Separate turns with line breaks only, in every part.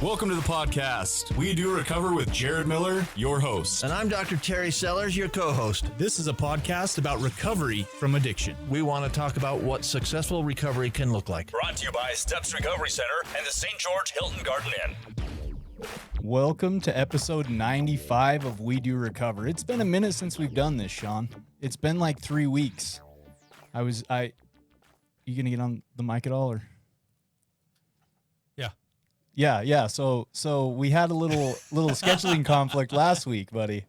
Welcome to the podcast. We Do Recover with Jared Miller, your host.
And I'm Dr. Terry Sellers, your co-host.
This is a podcast about recovery from addiction.
We want to talk about what successful recovery can look like.
Brought to you by Steps Recovery Center and the St. George Hilton Garden Inn.
Welcome to episode 95 of We Do Recover. It's been a minute since we've done this, Sean. It's been like 3 weeks. You gonna get on the mic at all, or? Yeah. So we had a little scheduling conflict last week, buddy.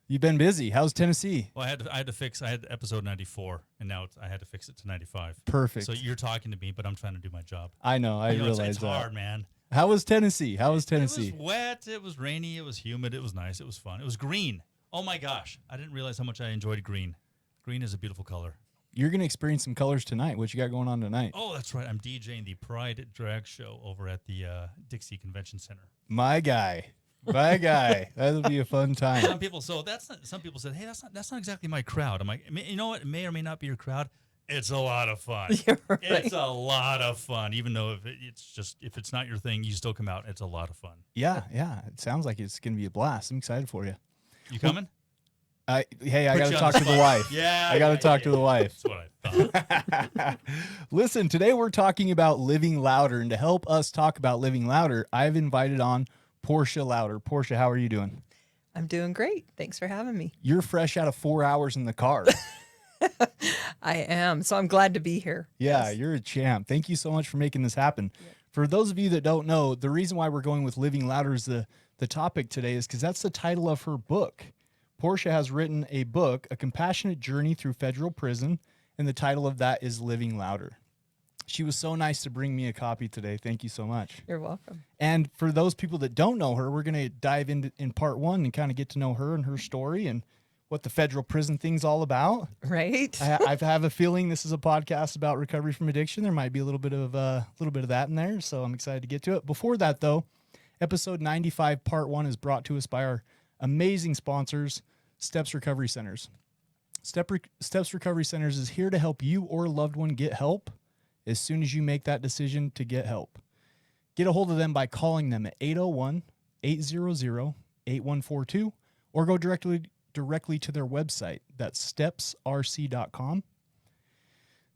You've been busy. How's Tennessee?
Well, I had episode 94, and now I had to fix it to 95.
Perfect.
So you're talking to me, but I'm trying to do my job.
I know. I realize
it's
that.
hard, man.
How was Tennessee? It was
wet. It was rainy. It was humid. It was nice. It was fun. It was green. Oh my gosh! I didn't realize how much I enjoyed green. Green is a beautiful color.
You're going to experience some colors tonight. What you got going on tonight?
Oh, that's right. I'm DJing the Pride Drag Show over at the Dixie Convention Center.
My guy. That'll be a fun time.
Some people said, "Hey, that's not exactly my crowd." I'm like, you know what? It may or may not be your crowd. It's a lot of fun.
Right.
It's a lot of fun. Even though if it's not your thing, you still come out. It's a lot of fun.
Yeah. It sounds like it's going to be a blast. I'm excited for you.
You coming?
I got to talk to the wife.
Yeah.
I got to talk to the wife.
That's what I thought.
Listen, today we're talking about living louder, and to help us talk about living louder, I've invited on Portia Louder. Portia, how are you doing?
I'm doing great. Thanks for having me.
You're fresh out of 4 hours in the car.
I am. So I'm glad to be here.
Yeah,
Yes.
You're a champ. Thank you so much for making this happen. Yeah. For those of you that don't know, the reason why we're going with living louder is the topic today is because that's the title of her book. Portia has written a book, A Compassionate Journey Through Federal Prison, and the title of that is Living Louder. She was so nice to bring me a copy today. Thank you so much.
You're welcome.
And for those people that don't know her, we're going to dive into in part one and kind of get to know her and her story and what the federal prison thing's all about.
Right.
I have a feeling this is a podcast about recovery from addiction. There might be a little bit of that in there, so I'm excited to get to it. Before that, though, episode 95, part one, is brought to us by our amazing sponsors, Steps Recovery Centers. Steps Recovery Centers is here to help you or a loved one get help as soon as you make that decision to get help. Get a hold of them by calling them at 801-800-8142 or go directly to their website. That's stepsrc.com.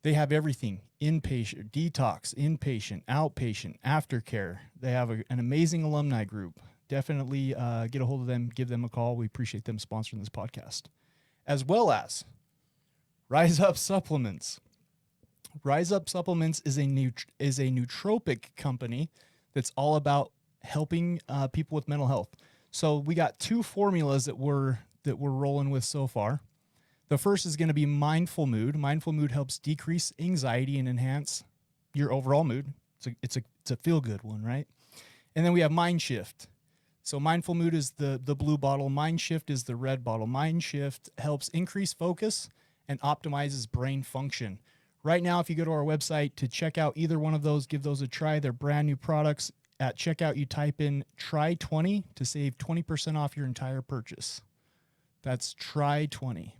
They have everything: inpatient, detox, inpatient, outpatient, aftercare. They have an amazing alumni group. Definitely get a hold of them, give them a call. We appreciate them sponsoring this podcast. As well as Rise Up Supplements. Rise Up Supplements is a nootropic company that's all about helping people with mental health. So we got two formulas that we're rolling with so far. The first is going to be Mindful Mood. Mindful Mood helps decrease anxiety and enhance your overall mood. It's a feel-good one, right? And then we have Mind Shift. So Mindful Mood is the blue bottle. Mind Shift is the red bottle. Mind Shift helps increase focus and optimizes brain function. Right now, if you go to our website to check out either one of those, give those a try. They're brand new products. At checkout, you type in TRY20 to save 20% off your entire purchase. That's TRY20.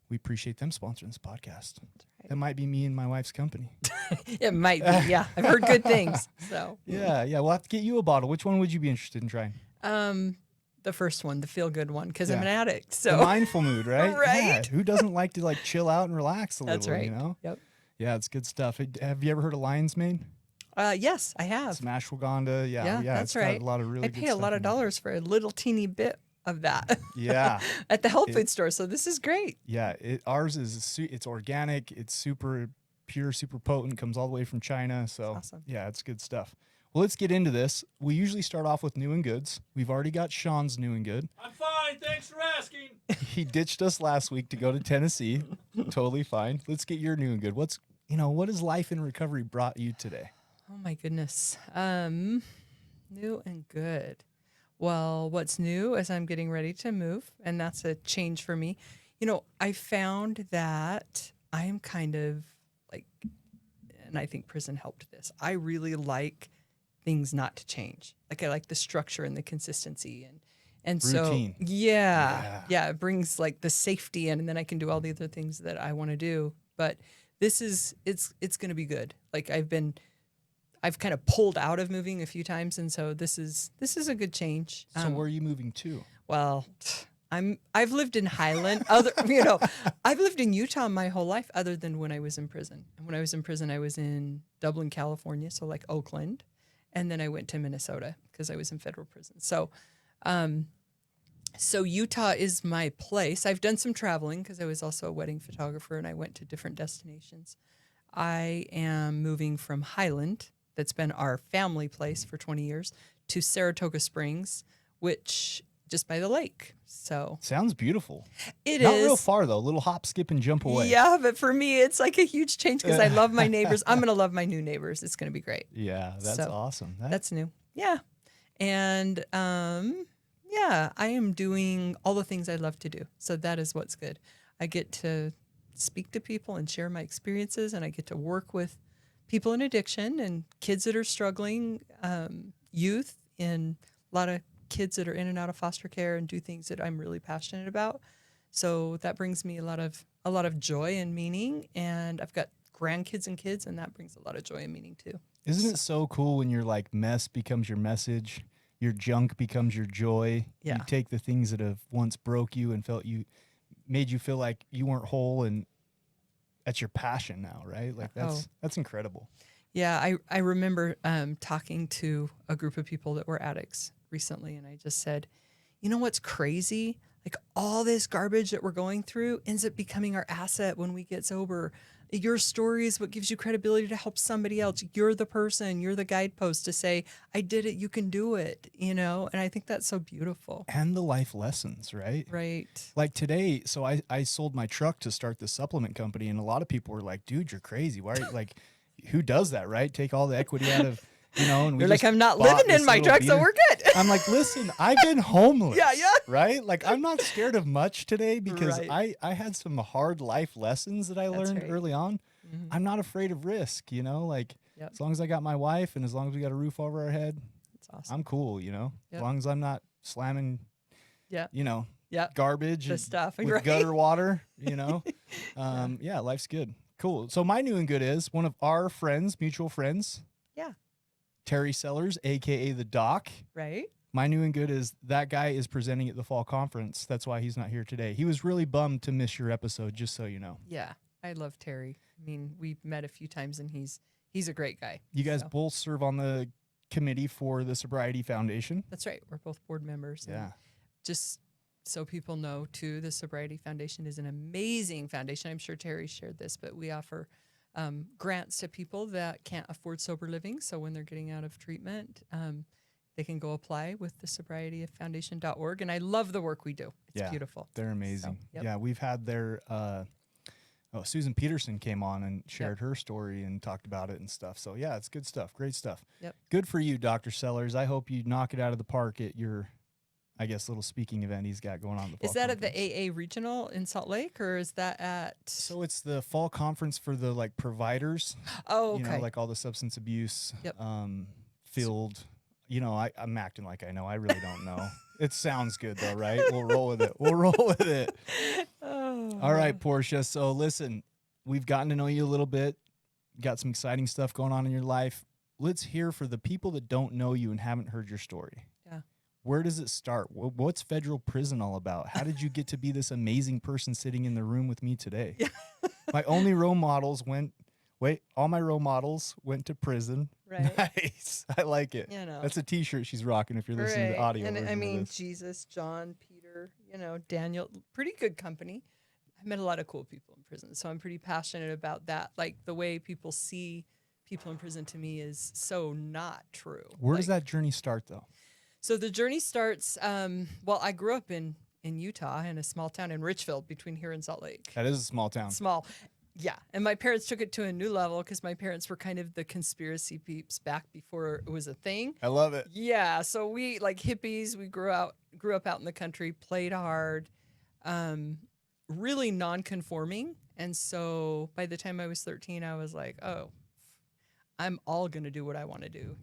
We appreciate them sponsoring this podcast. Right. That might be me and my wife's company.
It might be, yeah. I've heard good things. So
yeah. We'll have to get you a bottle. Which one would you be interested in trying?
The first one, the feel-good one, because I'm an addict. So
the Mindful Mood, right?
Right.
Yeah. Who doesn't like to chill out and relax a little?
That's right.
You know?
Yep.
Yeah, it's good stuff. Have you ever heard of Lion's Mane?
Yes, I have.
Some ashwagandha. Yeah,
that's
it's
right.
got a lot of really.
I pay a lot of dollars for a little teeny bit of that.
Yeah.
At the health food store. So this is great.
Yeah, ours is it's organic. It's super pure, super potent. Comes all the way from China. So
awesome.
Yeah, it's good stuff. Well, let's get into this. We usually start off with new and goods. We've already got Sean's new and good.
I'm fine. Thanks for asking.
He ditched us last week to go to Tennessee. Totally fine. Let's get your new and good. What has life in recovery brought you today?
Oh my goodness. New and good. Well, what's new is I'm getting ready to move, and that's a change for me. I found that I am kind of like, and I think prison helped this. I really like things not to change. Like I like the structure and the consistency and
routine.
So yeah, it brings like the safety in, and then I can do all the other things that I want to do. But this is it's going to be good. Like I've kind of pulled out of moving a few times, and so this is a good change.
So where are you moving to?
Well, I've lived in Highland. I've lived in Utah my whole life, other than when I was in prison. And when I was in prison, I was in Dublin, California, so like Oakland, and then I went to Minnesota because I was in federal prison. So, so Utah is my place. I've done some traveling because I was also a wedding photographer, and I went to different destinations. I am moving from Highland, that's been our family place for 20 years, to Saratoga Springs, which just by the lake. So
Sounds beautiful.
it
Not
is
real far though. A little hop, skip, and jump away.
Yeah, but for me, it's like a huge change because I love my neighbors. I'm gonna love my new neighbors. It's gonna be great.
Yeah, that's
So,
awesome.
That's new. Yeah, and yeah, I am doing all the things I love to do. So that is what's good. I get to speak to people and share my experiences, and I get to work with people in addiction and kids that are struggling, youth, and a lot of kids that are in and out of foster care, and do things that I'm really passionate about. So that brings me a lot of joy and meaning. And I've got grandkids and kids, and that brings a lot of joy and meaning too.
Isn't it so cool when your like mess becomes your message, your junk becomes your joy?
Yeah.
You take the things that have once broke you and made you feel like you weren't whole, and that's your passion now, right? Like that's incredible.
Yeah, I remember talking to a group of people that were addicts recently, and I just said, you know what's crazy? Like all this garbage that we're going through ends up becoming our asset when we get sober. Your story is what gives you credibility to help somebody else. You're the person, you're the guidepost to say, I did it, you can do it, you know? And I think that's so beautiful.
And the life lessons, right?
Right.
Like today, so I sold my truck to start this supplement company, and a lot of people were like, dude, you're crazy. Why are you like, who does that, right? Take all the equity out of, and
You're like, I'm not living in my truck, so we're good.
I'm like, listen, I've been homeless.
Yeah.
Right? Like, I'm not scared of much today because
Right.
I had some hard life lessons that I learned
right.
early on.
Mhm.
I'm not afraid of risk, like
Yep.
as long as I got my wife and as long as we got a roof over our head,
That's awesome.
I'm cool,
Yep.
as long as I'm not slamming,
Yeah.
yeah, garbage
The
and-
stuff,
with
right?
gutter water, yeah, life's good. Cool. So my new and good is one of our friends, mutual friends,
Yeah.
Terry Sellers, aka the Doc.
Right.
My new and good is that guy is presenting at the fall conference. That's why he's not here today. He was really bummed to miss your episode, just so you know.
Yeah. I love Terry. I mean, we've met a few times, and he's a great guy.
You guys
So,
both serve on the committee for the Sobriety Foundation.
that's right. We're both board members. and
Yeah.
Just so people know, too, the Sobriety Foundation is an amazing foundation. I'm sure Terry shared this, but we offer grants to people that can't afford sober living. So when they're getting out of treatment, they can go apply with the sobrietyfoundation.org. And I love the work we do. It's
Yeah,
beautiful.
They're amazing.
yep.
Yeah, we've had their Susan Peterson came on and shared her story and talked about it and stuff. So yeah, it's good stuff. Great stuff.
Yep.
Good for you, Dr. Sellers. I hope you knock it out of the park at your, I guess, little speaking event he's got going on. At the
Is
fall
that at
conference.
the AA Regional in Salt Lake, or is that at?
So it's the fall conference for the like providers.
Oh, okay.
Like all the substance abuse
Yep.
field. I'm acting like I know. I really don't know. It sounds good though, right? We'll roll with it.
Oh.
All right, Portia. So listen, we've gotten to know you a little bit. Got some exciting stuff going on in your life. Let's hear for the people that don't know you and haven't heard your story.
Yeah.
Where does it start? What's federal prison all about? How did you get to be this amazing person sitting in the room with me today?
Yeah.
My only role models all my role models went to prison.
Right.
Nice. I like it. That's a t-shirt she's rocking if you're listening to the audio.
And
version
I
of
mean,
this.
Jesus, John, Peter, Daniel, pretty good company. I met a lot of cool people in prison, so I'm pretty passionate about that. Like the way people see people in prison to me is so not true.
Where does that journey start though?
So the journey starts, well, I grew up in Utah in a small town in Richfield between here and Salt Lake.
That is a small town.
Small. Yeah. And my parents took it to a new level because my parents were kind of the conspiracy peeps back before it was a thing.
I love it.
Yeah. So we like hippies, we grew up out in the country, played hard, really non-conforming. And so by the time I was 13, I was like, oh, I'm all going to do what I want to do.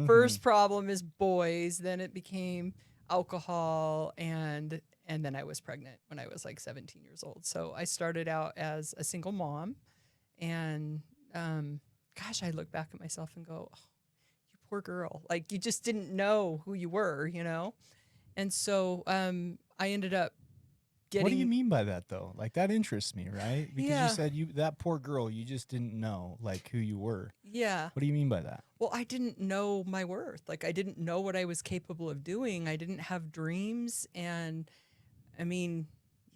First problem is boys. Then it became alcohol, and then I was pregnant when I was like 17 years old. So I started out as a single mom and gosh, I look back at myself and go, oh, you poor girl. Like, you just didn't know who you were, you know? And so I ended up getting.
What do you mean by that, though? Like, that interests me, right? Because
Yeah.
you said that poor girl, you just didn't know, like, who you were.
Yeah.
What do you mean by that?
Well, I didn't know my worth. Like, I didn't know what I was capable of doing. I didn't have dreams. And I mean,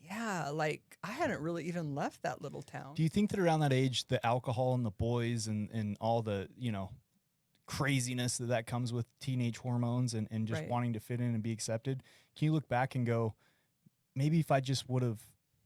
yeah, like, I hadn't really even left that little town.
Do you think that around that age, the alcohol and the boys and all the, you know, craziness that comes with teenage hormones and just
Right.
wanting to fit in and be accepted, can you look back and go, maybe if I just would have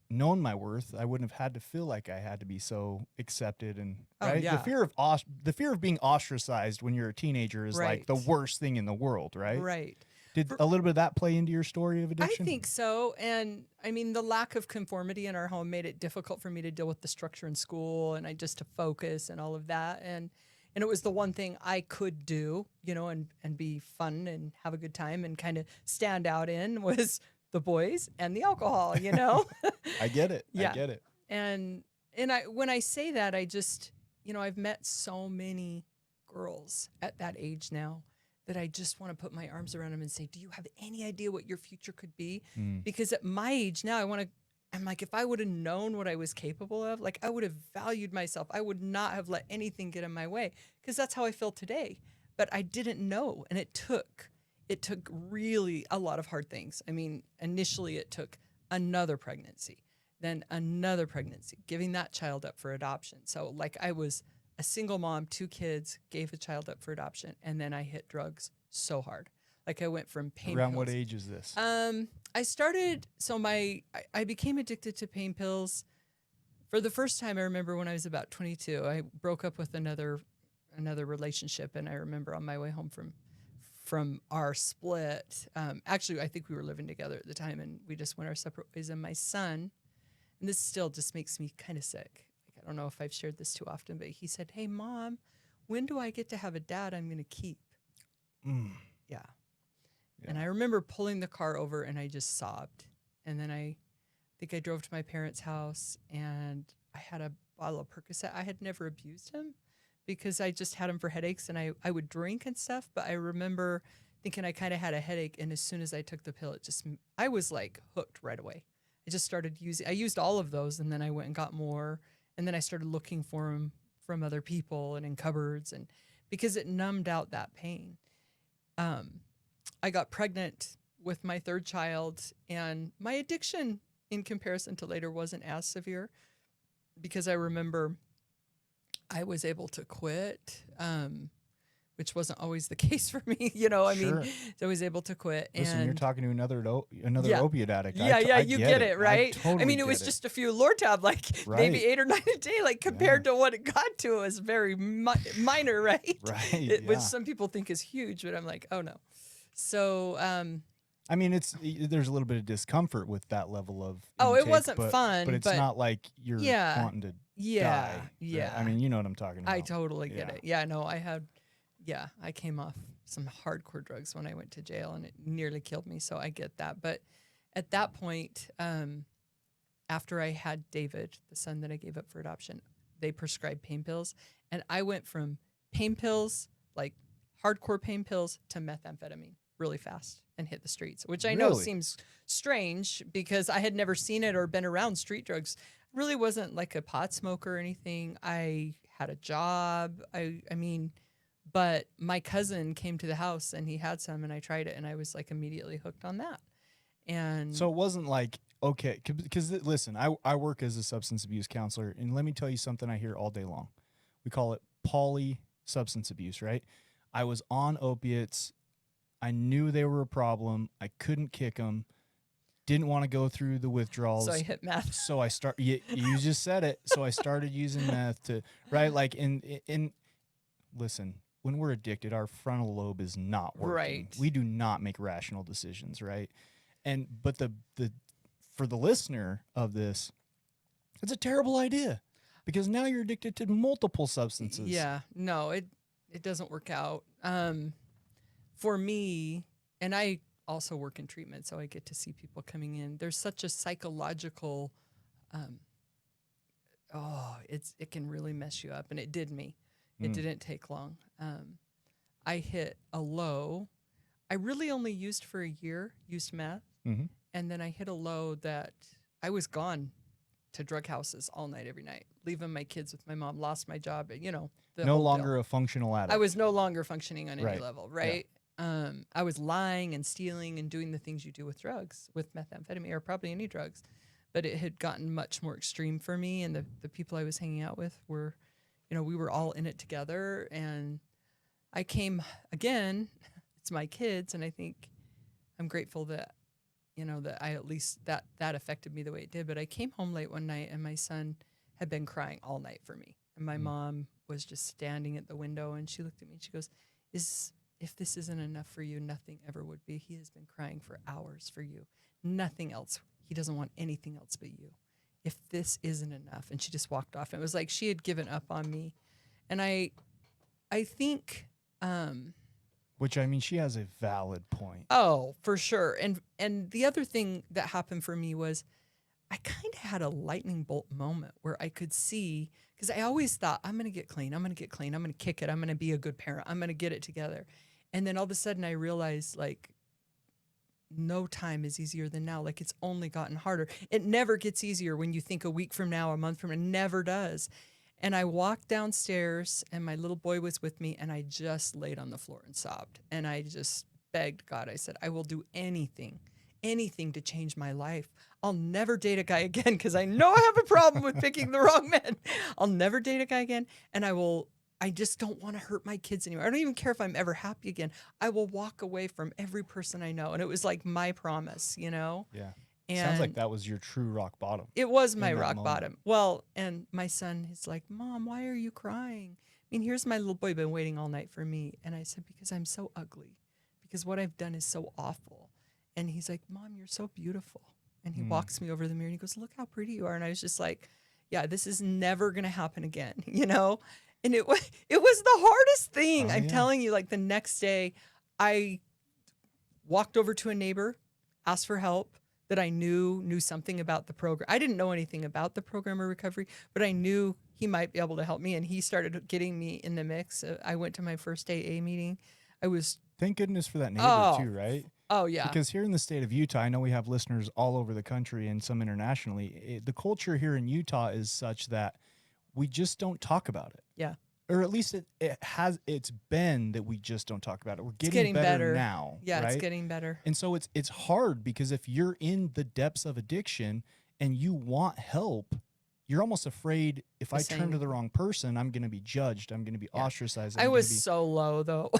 known my worth, I wouldn't have had to feel like I had to be so accepted and
Oh,
right.
yeah.
The fear of being ostracized when you're a teenager is like the
Right.
worst thing in the world, right?
Right.
Did a little bit of that play into your story of
I
addiction?
think so. And I mean, the lack of conformity in our home made it difficult for me to deal with the structure in school and I just to focus and all of that. And it was the one thing I could do, you know, and be fun and have a good time and kind of stand out in was the boys and the alcohol, you know?
I get it.
Yeah.
I get it.
And when I say that, I just, you know, I've met so many girls at that age now that I just want to put my arms around them and say, do you have any idea what your future could be? Because at my age now, I'm like, if I would have known what I was capable of, like I would have valued myself. I would not have let anything get in my way because that's how I feel today. But I didn't know. And it took really a lot of hard things. I mean, initially it took another pregnancy, then another pregnancy, giving that child up for adoption. So like I was a single mom, 2 kids, gave a child up for adoption, and then I hit drugs so hard. Like I went from pain
Around
pills.
what age is this?
I started, so I became addicted to pain pills. For the first time, I remember when I was about 22, I broke up with another relationship, and I remember on my way home from our split, actually, I think we were living together at the time, and we just went our separate ways. And my son, and this still just makes me kind of sick. Like, I don't know if I've shared this too often, but he said, "Hey, Mom, when do I get to have a dad I'm going to keep?" Yeah. And I remember pulling the car over and I just sobbed. And then I think I drove to my parents' house and I had a bottle of Percocet. I had never abused him because I just had him for headaches and I would drink and stuff. But I remember thinking I kind of had a headache. And as soon as I took the pill, I was like hooked right away. I used all of those and then I went and got more. And then I started looking for them from other people and in cupboards and because it numbed out that pain. I got pregnant with my 3rd child and my addiction in comparison to later wasn't as severe because I remember I was able to quit, which wasn't always the case for me. You know, I mean, so I was able to quit.
Listen, you're talking to another
Yeah.
opiate addict.
Yeah, you get it, right?
I
mean, it was just a few Lortab, like maybe 8 or 9 a day, like compared to what it got to, it was very minor, right?
Right.
Which some people think is huge, but I'm like, oh no. So,
I mean, there's a little bit of discomfort with that level of
it
intake,
wasn't
but,
fun,
but it's not like you're wanting to die.
yeah.
I mean, you know what I'm talking about.
I totally get
Yeah.
it. Yeah, no, I came off some hardcore drugs when I went to jail and it nearly killed me. So I get that. But at that point, after I had David, the son that I gave up for adoption, they prescribed pain pills. And I went from pain pills, like hardcore pain pills, to methamphetamine really fast and hit the streets, which I know
Really?
seems strange because I had never seen it or been around street drugs. I really wasn't like a pot smoker or anything. I had a job. I mean, but my cousin came to the house and he had some and I tried it and I was like immediately hooked on that. And
So it wasn't like, okay, because listen, I work as a substance abuse counselor, and let me tell you something I hear all day long. We call it poly substance abuse, right? I was on opiates. I knew they were a problem. I couldn't kick them. Didn't want to go through the withdrawals.
so I hit meth.
So I you just said it. So I started using meth to, right? Like listen, when we're addicted, our frontal lobe is not working.
Right.
We do not make rational decisions, right? But for the listener of this, it's a terrible idea because now you're addicted to multiple substances.
Yeah, no, it doesn't work out. For me, and I also work in treatment, so I get to see people coming in. There's such a psychological, it can really mess you up, and it did me. It didn't take long. I hit a low. I really only used for a year, used meth.
Mhm.
And then I hit a low that I was gone to drug houses all night, every night, leaving my kids with my mom, lost my job, the
No
whole deal.
longer a functional addict.
I was no longer functioning on any
Right.
level, right? I was lying and stealing and doing the things you do with drugs, with methamphetamine or probably any drugs. But it had gotten much more extreme for me. And the people I was hanging out with were, we were all in it together. And I came again, it's my kids. And I think I'm grateful that, that I at least that affected me the way it did. But I came home late one night and my son had been crying all night for me. And my mom was just standing at the window and she looked at me and she goes, if this isn't enough for you, nothing ever would be. He has been crying for hours for you. Nothing else. He doesn't want anything else but you. If this isn't enough. And she just walked off. It was like she had given up on me. And I think
Which, I mean, she has a valid point.
oh, for sure. And the other thing that happened for me was I kind of had a lightning bolt moment where I could see, because I always thought, I'm going to get clean. I'm going to get clean. I'm going to kick it. I'm going to be a good parent. I'm going to get it together. And then all of a sudden I realized, like, no time is easier than now. Like, it's only gotten harder. It never gets easier when you think a week from now, a month from now. It never does. And I walked downstairs and my little boy was with me and I just laid on the floor and sobbed. And I just begged God. I said, I will do anything to change my life. I'll never date a guy again because I know I have a problem with picking the wrong man. I'll never date a guy again. And I just don't want to hurt my kids anymore. I don't even care if I'm ever happy again. I will walk away from every person I know. And it was like my promise,
Yeah.
And
Sounds like that was your true rock bottom.
it was my
that
rock
moment.
bottom. Well, and my son is like, Mom, why are you crying? I mean, here's my little boy been waiting all night for me. And I said, because I'm so ugly. Because what I've done is so awful. And he's like, Mom, you're so beautiful. And he walks me over the mirror and he goes, look how pretty you are. And I was just like, yeah, this is never going to happen again, And it was the hardest thing.
Oh,
I'm
yeah.
telling you, like the next day, I walked over to a neighbor, asked for help that I knew something about the program. I didn't know anything about the program or recovery, but I knew he might be able to help me. And he started getting me in the mix. I went to my first AA meeting.
Thank goodness for that neighbor,
Oh,
too, right?
Oh, yeah.
Because here in the state of Utah, I know we have listeners all over the country and some internationally. The culture here in Utah is such that we just don't talk about it.
Yeah.
Or at least it's been that we just don't talk about it. We're
It's
getting better now.
Yeah,
right?
it's getting better.
And so it's hard because if you're in the depths of addiction and you want help, you're almost afraid if I turn to the wrong person, I'm going to be judged. I'm going to be ostracized.
I was so low, though.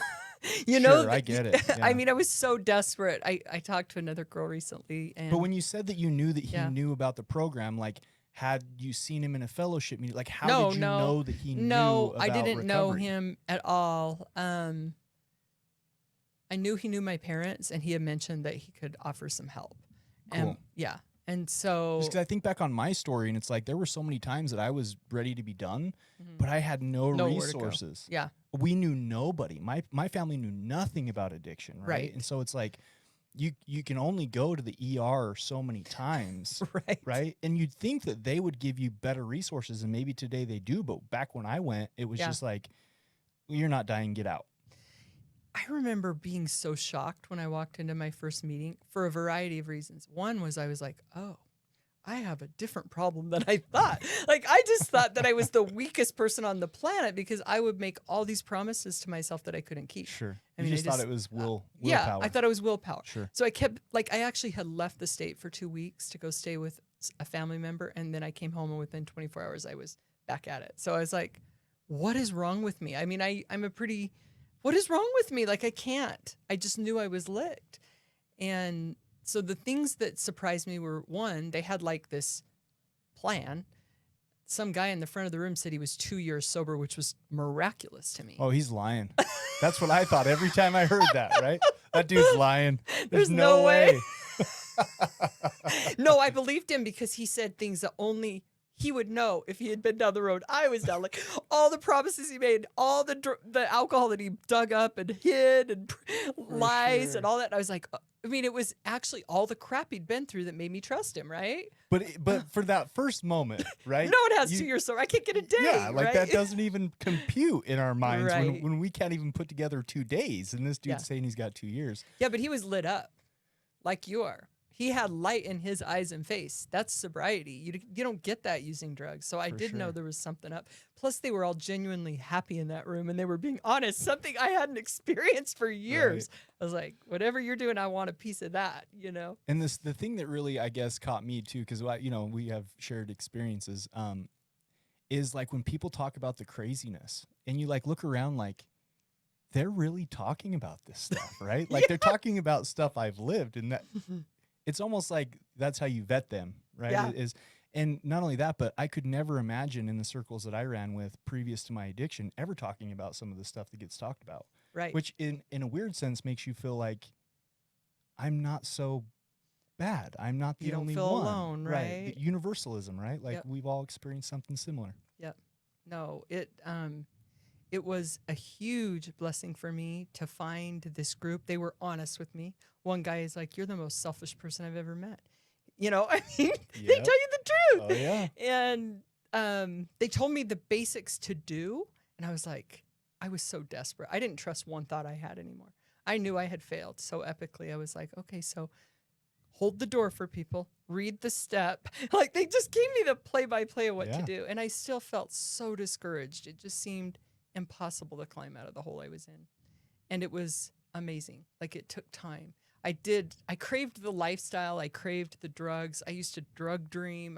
Sure, I get it.
I
Yeah.
mean, I was so desperate. I talked to another girl recently. And
But when you said that you knew that he
Yeah.
knew about the program, like, had you seen him in a fellowship meeting? Like, how
No,
did you
no.
know that he knew
No,
about
I didn't know
recovery?
him at all. I knew he knew my parents, and he had mentioned that he could offer some help.
Cool.
Yeah. And so,
Just because I think back on my story, and it's like there were so many times that I was ready to be done, but I had no
nowhere to go.
resources.
Yeah.
We knew nobody. My family knew nothing about addiction, right?
Right.
And so it's like you can only go to the ER so many times,
Right.
right? And you'd think that they would give you better resources, and maybe today they do, but back when I went, it was
Yeah.
just like, you're not dying, get out.
I remember being so shocked when I walked into my first meeting for a variety of reasons. One was I was like, oh, I have a different problem than I thought. Like, I just thought that I was the weakest person on the planet because I would make all these promises to myself that I couldn't keep.
Sure.
I
You
mean, I
just thought
just-
it was willpower.
Yeah, I thought it was willpower.
Sure.
So I kept, like, I actually had left the state for 2 weeks to go stay with a family member. And then I came home and within 24 hours, I was back at it. So I was like, what is wrong with me? I mean, what is wrong with me? Like, I can't. I just knew I was licked. And so the things that surprised me were, one, they had like this plan. Some guy in the front of the room said he was 2 years sober, which was miraculous to me.
Oh, he's lying. That's what I thought every time I heard that, right? That dude's lying.
There's no way. No, I believed him because he said things that only he would know if he had been down the road I was down. Like all the promises he made, all the alcohol that he dug up and hid and lies
sure.
and all that. And I was like, I mean, it was actually all the crap he'd been through that made me trust him, right?
But for that first moment, right?
No one has 2 years sober. I can't get a day.
Yeah, like
right?
that doesn't even compute in our minds
Right.
when we can't even put together 2 days. And this dude's saying he's got 2 years.
Yeah, but he was lit up like you are. He had light in his eyes and face. That's sobriety. You don't get that using drugs. So I did know there was something up. Plus, they were all genuinely happy in that room, and they were being honest, something I hadn't experienced for years. Right. I was like, whatever you're doing, I want a piece of that, you know?
And the thing that really, I guess, caught me too, because, you know, we have shared experiences, is like when people talk about the craziness and you like look around like, they're really talking about this stuff, right? Like they're talking about stuff I've lived, and that it's almost like that's how you vet them, right?
Yeah.
And not only that, but I could never imagine in the circles that I ran with previous to my addiction ever talking about some of the stuff that gets talked about.
Right.
Which in a weird sense makes you feel like I'm not so bad. I'm not the
You don't
only
feel
one.
alone, right?
The universalism, right? Like
Yep.
we've all experienced something similar.
Yep. No, it was a huge blessing for me to find this group. They were honest with me. One guy is like, "You're the most selfish person I've ever met." You know, I mean, they tell you the truth.
Oh yeah.
And they told me the basics to do, and I was like, I was so desperate. I didn't trust one thought I had anymore. I knew I had failed so epically. I was like, okay, so hold the door for people, read the step. Like they just gave me the play-by-play of what to do, and I still felt so discouraged. It just seemed impossible to climb out of the hole I was in. And it was amazing. Like it took time. I craved the lifestyle. I craved the drugs. I used to drug dream.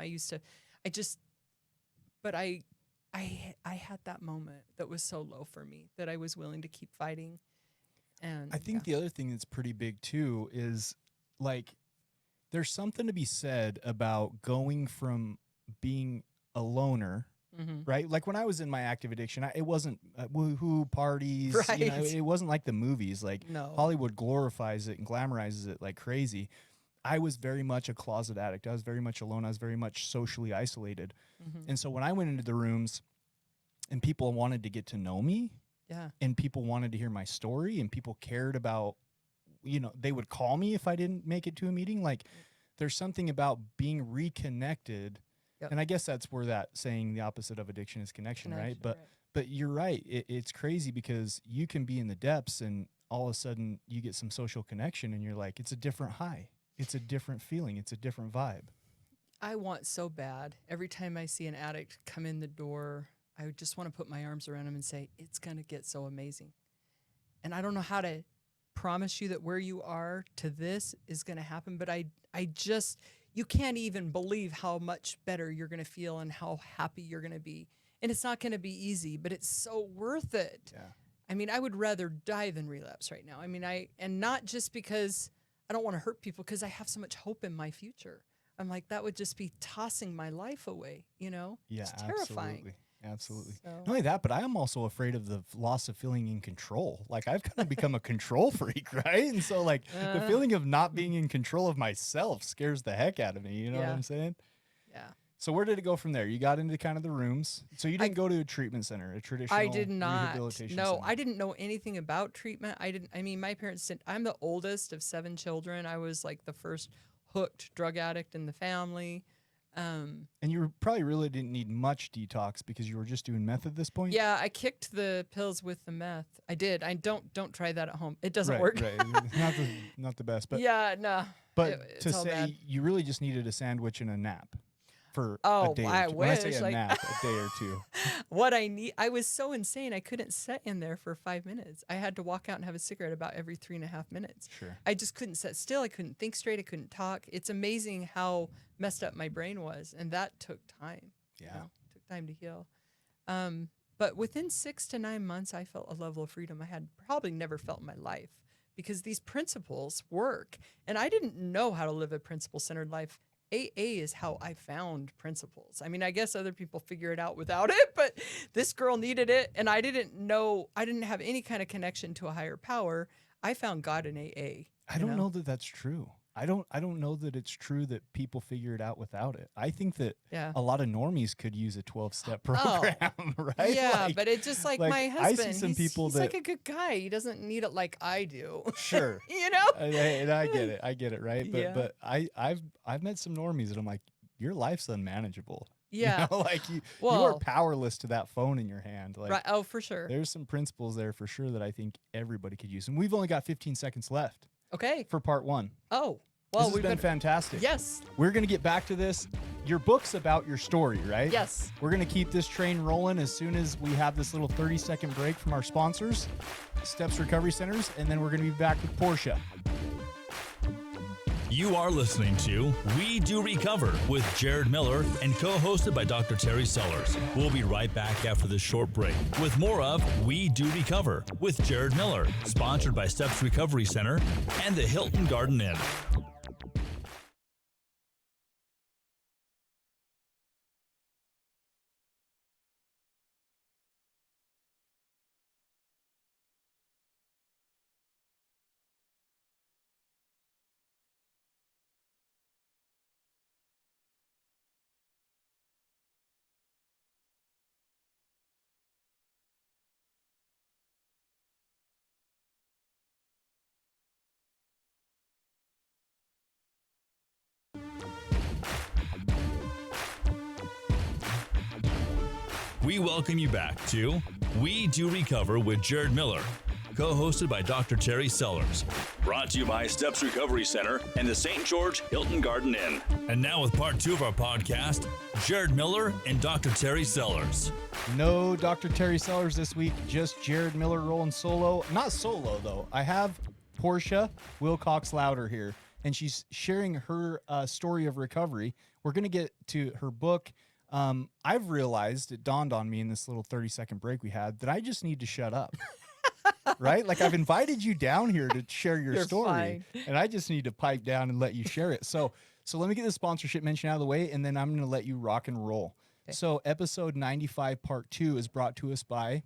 But I had that moment that was so low for me that I was willing to keep fighting. And
I think the other thing that's pretty big too is like there's something to be said about going from being a loner, right? Like when I was in my active addiction, it wasn't woohoo parties.
Right.
You know, it wasn't like the movies. Like
No.
Hollywood glorifies it and glamorizes it like crazy. I was very much a closet addict. I was very much alone. I was very much socially isolated. And so when I went into the rooms and people wanted to get to know me, and people wanted to hear my story, and people cared about, you know, they would call me if I didn't make it to a meeting. Like there's something about being reconnected. And I guess that's where that saying the opposite of addiction is connection, right? But you're right. It's crazy because you can be in the depths and all of a sudden you get some social connection and you're like, it's a different high. It's a different feeling. It's a different vibe.
I want so bad. Every time I see an addict come in the door, I would just want to put my arms around him and say, it's going to get so amazing. And I don't know how to promise you that where you are to this is going to happen, but I just, you can't even believe how much better you're going to feel and how happy you're going to be. And it's not going to be easy, but it's so worth it.
Yeah.
I mean, I would rather die than relapse right now. I mean, and not just because I don't want to hurt people, because I have so much hope in my future. I'm like, that would just be tossing my life away, you know?
Yeah,
it's terrifying.
Absolutely.
So-
Not only that, but I am also afraid of the loss of feeling in control. Like I've kind of become a control freak, right? And so like the feeling of not being in control of myself scares the heck out of me. You know what I'm saying?
Yeah.
So where did it go from there? You got into kind of the rooms. So you didn't go to a treatment center, a traditional
I did not.
rehabilitation
No,
center.
I didn't know anything about treatment. I mean, my parents didn't. I'm the oldest of 7 children. I was like the first hooked drug addict in the family.
And you probably really didn't need much detox because you were just doing meth at this point.
Yeah, I kicked the pills with the meth. I did. I don't try that at home. It doesn't
Right,
work.
right. not the best, but
yeah, no.
But
it's
to
all
say
bad.
you really just needed a sandwich and a nap for
Oh,
a day.
I
or two. When I say
wish,
a
like-
nap, a day or two.
What I was so insane. I couldn't sit in there for 5 minutes. I had to walk out and have a cigarette about every 3.5 minutes.
Sure.
I just couldn't sit still. I couldn't think straight. I couldn't talk. It's amazing how messed up my brain was, and that took time.
Yeah.
Took time to heal. But within 6 to 9 months, I felt a level of freedom I had probably never felt in my life, because these principles work, and I didn't know how to live a principle-centered life. AA is how I found principles. I mean, I guess other people figure it out without it, but this girl needed it, and I didn't have any kind of connection to a higher power. I found God in AA.
I don't know that that's true. I don't know that it's true that people figure it out without it. I think that
Yeah.
a lot of normies could use a 12-step program, right?
Yeah,
Like-
but it's just like
like,
my
I
husband.
see some
he's
people
he's
that
like a good guy. He doesn't need it like I do.
sure.
You know?
And I get it. I get it, right? But
Yeah.
but I've met some normies that I'm like, your life's unmanageable.
Yeah.
You know, like you are
Well-
powerless to that phone in your hand. Like
Right. Oh, for sure.
there's some principles there for sure that I think everybody could use. And we've only got 15 seconds left
Okay.
for part 1.
Oh,
This
well,
has
we've
been
been.
fantastic.
Yes.
We're going to get back to this. Your book's about your story, right?
Yes.
We're going to keep this train rolling as soon as we have this little 30-second break from our sponsors, Steps Recovery Centers, and then we're going to be back with Portia.
You are listening to We Do Recover with Jared Miller and co-hosted by Dr. Terry Sellers. We'll be right back after this short break with more of We Do Recover with Jared Miller, sponsored by Steps Recovery Center and the Hilton Garden Inn. We welcome you back to We Do Recover with Jared Miller, co-hosted by Dr. Terry Sellers. Brought to you by Steps Recovery Center and the St. George Hilton Garden Inn. And now with part 2 of our podcast, Jared Miller and Dr. Terry Sellers.
No Dr. Terry Sellers this week, just Jared Miller rolling solo. Not solo, though. I have Portia Wilcox Louder here, and she's sharing her story of recovery. We're going to get to her book. I've realized, it dawned on me in this little 30-second break we had, that I just need to shut up. Right? Like, I've invited you down here to share your
You're
story,
fine.
and I just need to pipe down and let you share it. So let me get the sponsorship mention out of the way, and then I'm going to let you rock and roll.
Okay.
So episode 95, part 2 is brought to us by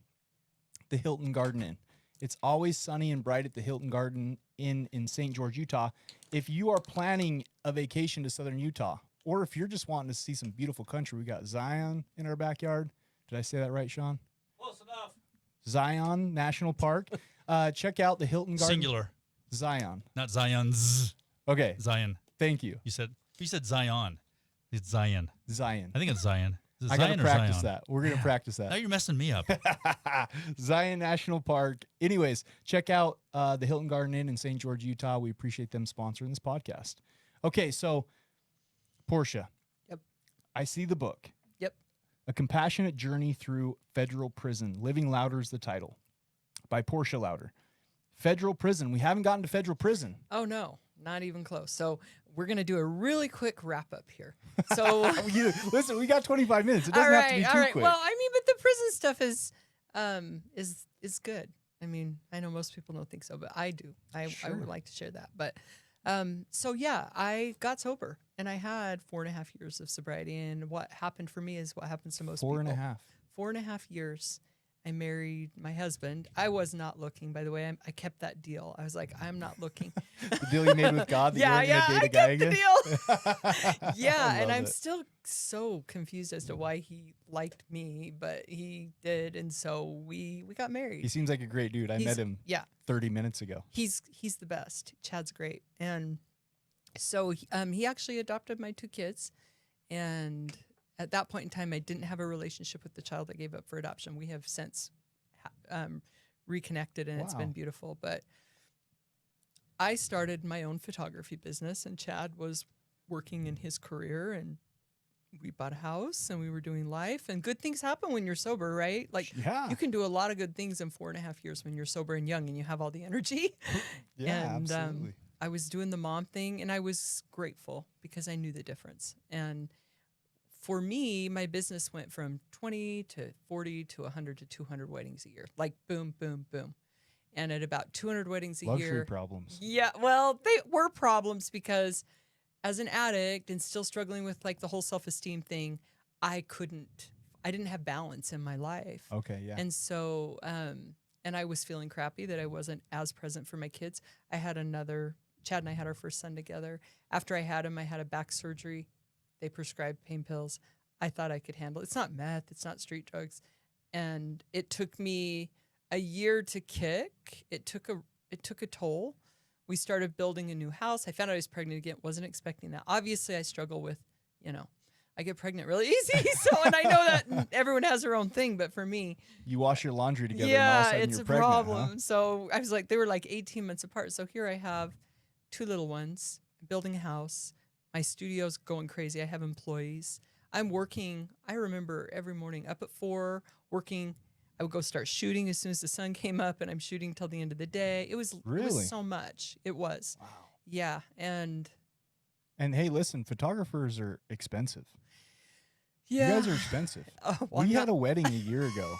the Hilton Garden Inn. It's always sunny and bright at the Hilton Garden Inn in St. George, Utah. If you are planning a vacation to Southern Utah, or if you're just wanting to see some beautiful country, we got Zion in our backyard. Did I say that right, Sean?
Close enough.
Zion National Park. Check out the Hilton Garden.
Singular,
Zion.
not Zion's.
Okay.
Zion.
Thank you.
You said Zion. It's Zion.
Zion.
I think it's Zion. Is it
I got
Zion
to
or
practice
Zion?
that. We're going to practice
Now
that.
you're messing me up.
Zion National Park. Anyways, check out the Hilton Garden Inn in St. George, Utah. We appreciate them sponsoring this podcast. Okay, so Portia.
Yep.
I see the book.
Yep.
A Compassionate Journey Through Federal Prison. Living Louder is the title, by Portia Louder. Federal prison. We haven't gotten to federal prison.
Oh, no, not even close. So we're going to do a really quick wrap up here. So,
Listen, we got 25 minutes. It doesn't have to be too quick.
Well, I mean, but the prison stuff is good. I mean, I know most people don't think so, but I do. I
Sure.
would like to share that. But so yeah, I got sober and I had 4.5 years of sobriety. And what happened for me is what happens to most people.
4.5.
4.5 years. I married my husband. I was not looking, by the way. I kept that deal. I was like, I'm not looking.
The deal you made with God that
yeah,
you weren't
I
going to date a guy
kept the
again?
deal. Yeah,
I
and
love
I'm
it.
still so confused as to why he liked me, but he did, and so we got married.
He seems like a great dude. I
He's-
met him
Yeah,
30 minutes ago.
he's the best. Chad's great, and so he actually adopted my 2 kids, and at that point in time, I didn't have a relationship with the child I gave up for adoption. We have since reconnected, and it's
Wow.
been beautiful. But I started my own photography business, and Chad was working in his career, and we bought a house, and we were doing life, and good things happen when you're sober, right? Like
Yeah.
you can do a lot of good things in 4.5 years when you're sober and young, and you have all the energy.
Yeah,
and
absolutely.
I was doing the mom thing, and I was grateful because I knew the difference. And for me, my business went from 20 to 40 to 100 to 200 weddings a year, like boom, boom, boom. And at about 200 weddings a
Luxury
year,
problems.
yeah, well, they were problems because as an addict and still struggling with like the whole self-esteem thing, I didn't have balance in my life.
Okay, yeah.
And so, and I was feeling crappy that I wasn't as present for my kids. I had another Chad and I had our first son together. After I had him, I had a back surgery. They prescribed pain pills. I thought I could handle it. It's not meth. It's not street drugs. And it took me a year to kick. It took a toll. We started building a new house. I found out I was pregnant again. Wasn't expecting that. Obviously, I struggle with, I get pregnant really easy. And I know that everyone has their own thing, but for me,
You wash your laundry together and all of a sudden
it's
you're
a
pregnant,
problem.
huh?
So I was like, they were like 18 months apart. So here I have 2 little ones, building a house. My studio's going crazy. I have employees. I'm working. I remember every morning up at 4 working. I would go start shooting as soon as the sun came up, and I'm shooting till the end of the day. It was
Really?
so much. It was.
Wow.
Yeah. And
And hey, listen, photographers are expensive.
yeah.
You guys are expensive.
Well,
We had a wedding a year ago,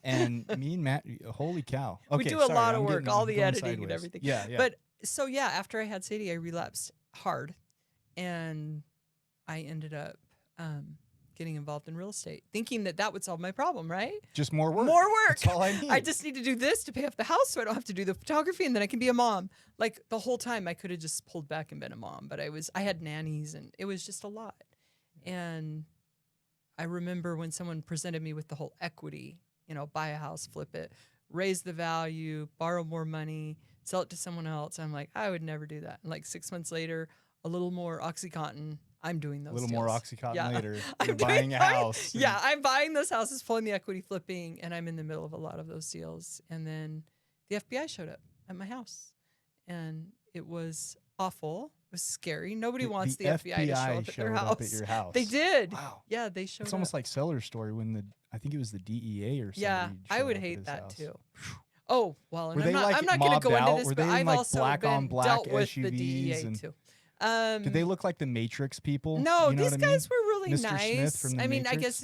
and me and Matt, holy cow.
we
Okay,
do a
sorry,
lot of
I'm
work,
getting-
all
I'm
the
going
editing and
sideways.
everything.
Yeah, yeah.
But so yeah, after I had Sadie, I relapsed hard, and I ended up getting involved in real estate, thinking that would solve my problem. Right?
Just more work.
More work.
That's all I need.
I just need to do this to pay off the house, so I don't have to do the photography, and then I can be a mom. Like the whole time, I could have just pulled back and been a mom, but I had nannies, and it was just a lot. And I remember when someone presented me with the whole equity, buy a house, flip it, raise the value, borrow more money, sell it to someone else. I'm like, I would never do that. And like 6 months later, a little more OxyContin, I'm doing those
a little
deals.
more Oxycontin
Yeah.
later.
I'm
You're
doing-
buying a house.
Yeah, I'm buying those houses, pulling the equity, flipping, and I'm in the middle of a lot of those deals. And then the FBI showed up at my house, and it was awful. It was scary. Nobody wants the FBI to show up at their
showed
house.
up at your house.
They did.
Wow.
Yeah, they showed
It's
up.
almost like Seller's story when I think it was the DEA or something.
Yeah, I would hate that too. Oh well, and
Were they,
I'm
like,
not going to go
mobbed
into
out?
this,
Were
but
they in,
I've
like,
also
black on
been
black
dealt with the
SUVs
DEA
and-
too.
Did they look like the Matrix people?
No,
You know
these
what I mean?
guys were really
Mr.
nice.
Smith from The
I mean, I
Matrix?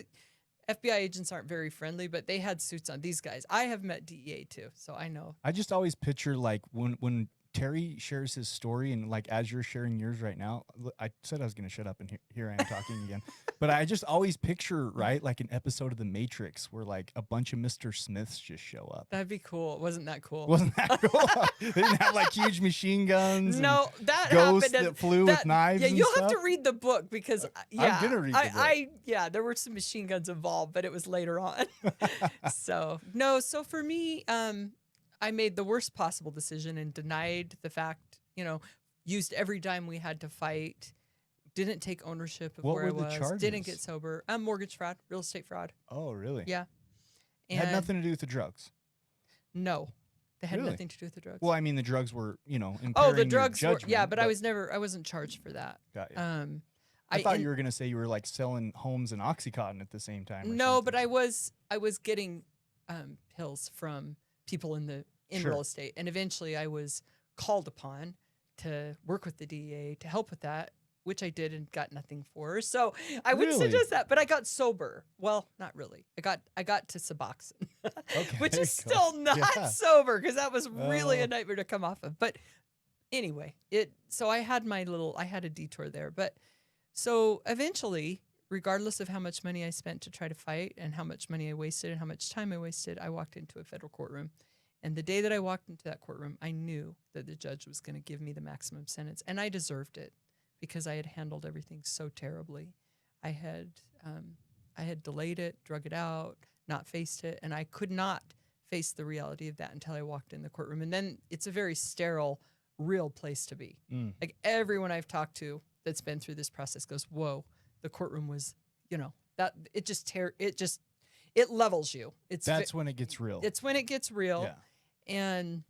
guess FBI agents aren't very friendly, but they had suits on. These guys, I have met DEA too, so I know.
I just always picture like when Terry shares his story and like as you're sharing yours right now, I said I was going to shut up and here I am talking again. But I just always picture, right, like an episode of The Matrix where like a bunch of Mr. Smiths just show up.
That'd be cool. Wasn't that cool?
Wasn't that cool? They didn't have like huge machine guns. and
No, that
ghosts
happened.
that flew with knives.
Yeah,
and
you'll
stuff.
have to read the book because yeah,
gonna read the book.
there were some machine guns involved, but it was later on. So for me, I made the worst possible decision and denied the fact, used every dime we had to fight, didn't take ownership of
What
where
were
I
the
was,
charges?
didn't get sober. Mortgage fraud, real estate fraud.
Oh, really?
Yeah.
It had nothing to do with the drugs.
No, they had
Really?
nothing to do with the drugs.
Well, I mean, the drugs were, impairing
oh, the
your
drugs were,
judgment,
yeah, but I wasn't charged for that.
Got you. I thought you were going to say you were like selling homes and OxyContin at the same time. Or
No,
something.
but I was getting pills from people in
Sure.
real estate, and eventually I was called upon to work with the DEA to help with that, which I did and got nothing for. So I would
Really?
suggest that, but I got sober. Well, not really. I got to Suboxone, which
there
is
you go.
still not
Yeah.
sober because that was really
Oh.
a nightmare to come off of. But anyway, so I had a detour there, but so eventually, regardless of how much money I spent to try to fight and how much money I wasted and how much time I wasted, I walked into a federal courtroom. And the day that I walked into that courtroom, I knew that the judge was going to give me the maximum sentence. And I deserved it because I had handled everything so terribly. I had delayed it, drug it out, not faced it. And I could not face the reality of that until I walked in the courtroom. And then it's a very sterile, real place to be.
Mm.
Like everyone I've talked to that's been through this process goes, whoa, the courtroom was, that it levels you.
That's when it gets real.
It's when it gets real.
Yeah.
And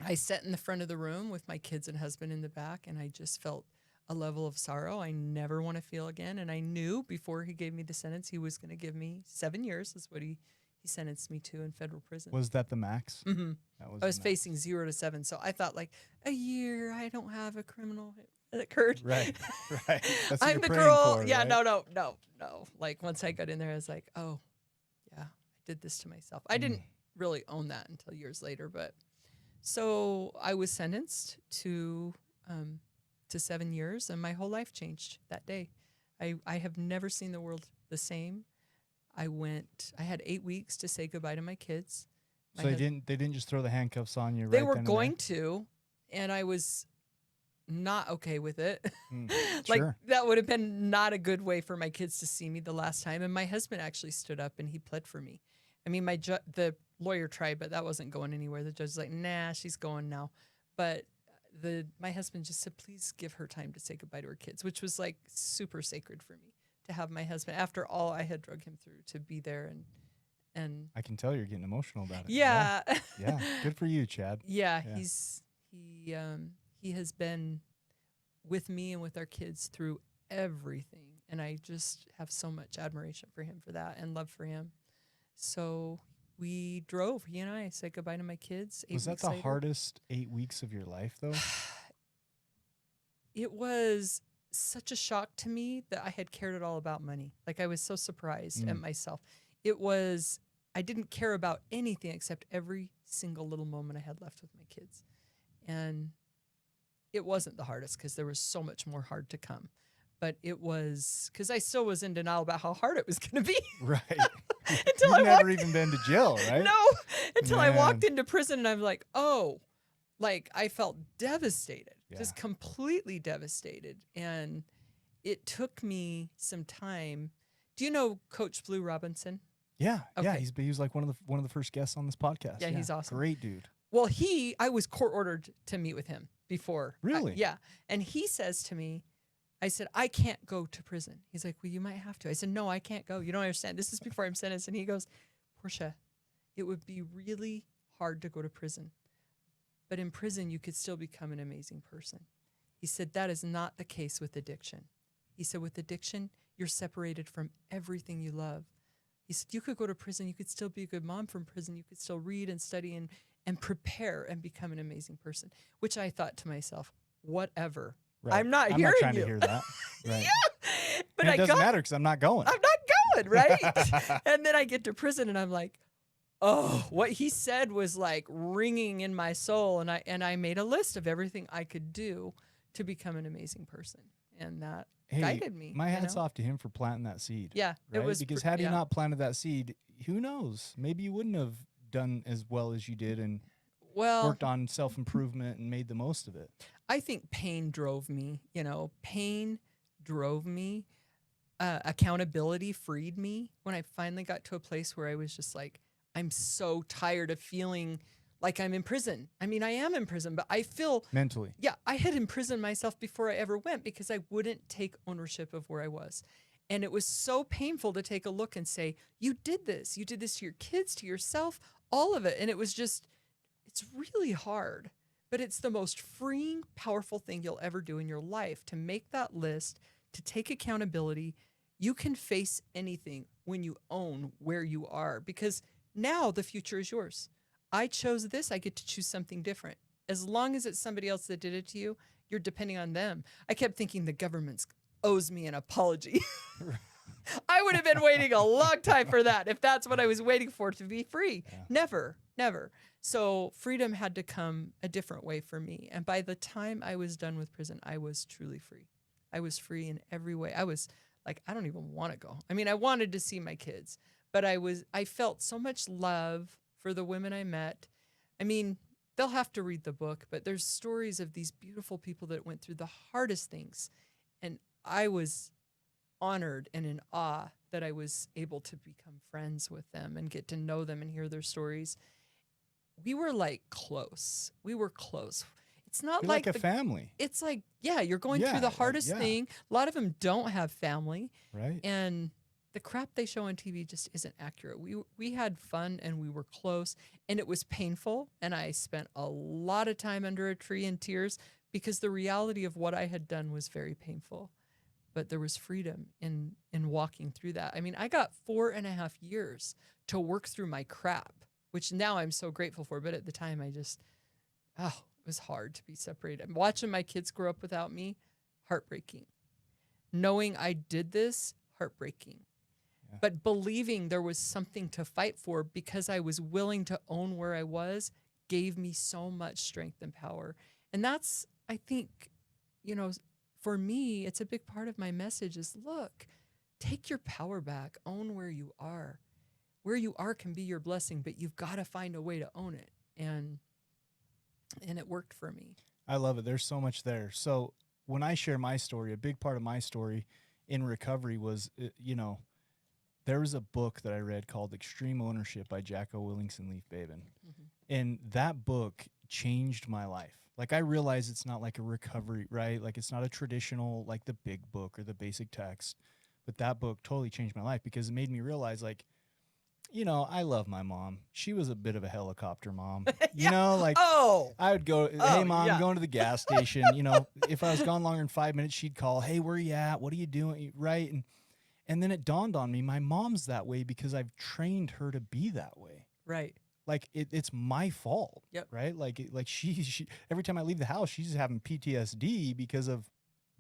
I sat in the front of the room with my kids and husband in the back, and I just felt a level of sorrow I never want to feel again. And I knew before he gave me the sentence, he was going to give me 7 years, is what he sentenced me to in federal prison.
Was that the max?
Mm-hmm.
That was
I was
the max.
facing 0 to 7. So I thought, like, a year, I don't have a criminal that occurred.
Right, right. That's what
I'm
you're
the
praying
girl.
for,
Yeah,
right?
no. Like, once I got in there, I was like, oh, yeah, I did this to myself. I didn't really own that until years later, but so I was sentenced to 7 years, and my whole life changed that day. I have never seen the world the same. I had 8 weeks to say goodbye to my kids.
So they didn't just throw the handcuffs on you.
They
right
were
then and
going
there?
to, and I was not okay with it.
Sure.
Like that would have been not a good way for my kids to see me the last time. And my husband actually stood up and he pled for me. I mean, the lawyer tried, but that wasn't going anywhere. The judge was like, nah, she's going now. But my husband just said, please give her time to say goodbye to her kids, which was like super sacred for me to have my husband, after all I had drug him through, to be there. And
I can tell you're getting emotional about it.
yeah.
Yeah. Good for you, Chad.
Yeah,
Yeah.
he has been with me and with our kids through everything, and I just have so much admiration for him for that and love for him. So we drove. He and I said goodbye to my kids.
Was that the hardest 8 weeks of your life, though?
It was such a shock to me that I had cared at all about money. Like, I was so surprised at myself. I didn't care about anything except every single little moment I had left with my kids. And it wasn't the hardest because there was so much more hard to come. But it was, because I still was in denial about how hard it was going to be.
Right.
Until
You've
I
never even been to jail, right?
No, until I walked
Man.
into prison and I'm like, oh, like I felt devastated, just
Yeah.
completely devastated. And it took me some time. Do you know Coach Blue Robinson?
Yeah. Yeah.
Okay.
He was like one of the first guests on this podcast.
Yeah, he's awesome.
Great dude.
Well, I was court ordered to meet with him before.
Really?
Yeah. And he says to me, I said, I can't go to prison. He's like, well, you might have to. I said, no, I can't go. You don't understand. This is before I'm sentenced. And he goes, Portia, it would be really hard to go to prison. But in prison, you could still become an amazing person. He said, that is not the case with addiction. He said, with addiction, you're separated from everything you love. He said, you could go to prison. You could still be a good mom from prison. You could still read and study and prepare and become an amazing person, which I thought to myself, whatever.
Right.
I'm not
I'm
hearing
not trying
you.
to hear that. Right.
Yeah. But
And
I
it doesn't
got,
matter because I'm not going.
I'm not going, right? And then I get to prison and I'm like, oh, what he said was like ringing in my soul. And I made a list of everything I could do to become an amazing person. And that guided me.
My hat's
you know?
off to him for planting that seed.
Yeah,
Right?
it was
Because
pr-
had he
yeah.
not planted that seed, who knows? Maybe you wouldn't have done as well as you did and
Well,
worked on self-improvement and made the most of it.
I think pain drove me, pain drove me. Accountability freed me when I finally got to a place where I was just like, I'm so tired of feeling like I'm in prison. I mean, I am in prison, but I feel,
Mentally.
yeah, I had imprisoned myself before I ever went because I wouldn't take ownership of where I was. And it was so painful to take a look and say, you did this to your kids, to yourself, all of it. And it was just, it's really hard. But it's the most freeing, powerful thing you'll ever do in your life, to make that list, to take accountability. You can face anything when you own where you are, because now the future is yours. I chose this. I get to choose something different. As long as it's somebody else that did it to you, you're depending on them. I kept thinking the government owes me an apology. I would have been waiting a long time for that if that's what I was waiting for, to be free.
Yeah.
Never. So freedom had to come a different way for me. And by the time I was done with prison, I was truly free. I was free in every way. I was like, I don't even want to go. I mean, I wanted to see my kids, but I felt so much love for the women I met. I mean, they'll have to read the book, but there's stories of these beautiful people that went through the hardest things. And I was honored and in awe that I was able to become friends with them and get to know them and hear their stories. We were like close. We were close. It's not
You're
like
like a family,
It's like, yeah, you're going
Yeah,
through the hardest
yeah.
thing. A lot of them don't have family,
right?
and the crap they show on TV just isn't accurate. We had fun and we were close, and it was painful. And I spent a lot of time under a tree in tears because the reality of what I had done was very painful. But there was freedom in walking through that. I mean, I got 4.5 years to work through my crap, which now I'm so grateful for. But at the time, it was hard to be separated. Watching my kids grow up without me, heartbreaking. Knowing I did this, heartbreaking.
Yeah.
But believing there was something to fight for because I was willing to own where I was gave me so much strength and power. And that's, I think, for me, it's a big part of my message is, look, take your power back, own where you are. Where you are can be your blessing, but you've got to find a way to own it. And it worked for me.
I love it. There's so much there. So when I share my story, a big part of my story in recovery was, there was a book that I read called Extreme Ownership by Jacko Willington Leaf Babin. And that book changed my life. Like, I realize it's not like a recovery, right? Like, it's not a traditional, like the big book or the basic text. But that book totally changed my life because it made me realize, like, I love my mom. She was a bit of a helicopter mom. I would go, hey, Mom, I'm going to the gas station. If I was gone longer than 5 minutes, she'd call, hey, where are you at? What are you doing? Right. And then it dawned on me, my mom's that way because I've trained her to be that way.
Right.
Like, it's my fault.
Yep.
Right. Like she every time I leave the house, she's having PTSD because of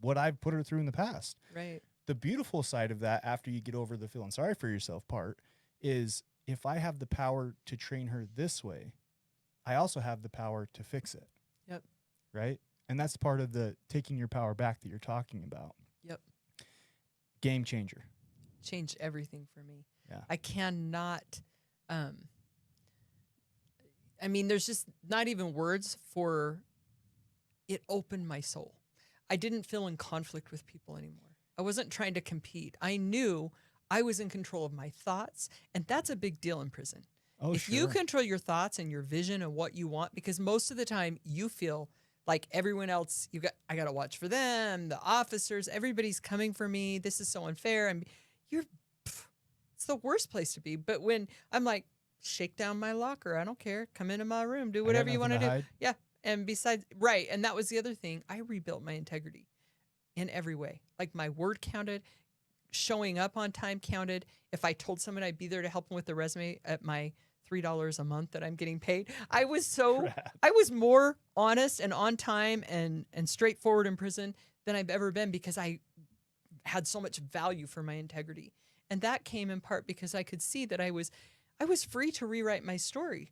what I've put her through in the past.
Right.
The beautiful side of that, after you get over the feeling sorry for yourself part, is if I have the power to train her this way, I also have the power to fix it.
Yep.
Right? And that's part of the taking your power back that you're talking about.
Yep.
Game changer.
Changed everything for me.
Yeah.
I cannot, there's just not even words for it. Opened my soul. I didn't feel in conflict with people anymore. I wasn't trying to compete. I knew I was in control of my thoughts, and that's a big deal in prison.
Oh,
if you control your thoughts and your vision and what you want, because most of the time you feel like everyone else, I got to watch for them, the officers, everybody's coming for me. This is so unfair. And it's the worst place to be. But when I'm like, shake down my locker, I don't care. Come into my room, do whatever you want to do.
Hide.
Yeah. And besides, right. And that was the other thing. I rebuilt my integrity in every way. Like, my word counted, showing up on time counted. If I told someone I'd be there to help them with the resume at my $3 a month that I'm getting paid, I was more honest and on time and straightforward in prison than I've ever been, because I had so much value for my integrity. And that came in part because I could see that I was free to rewrite my story.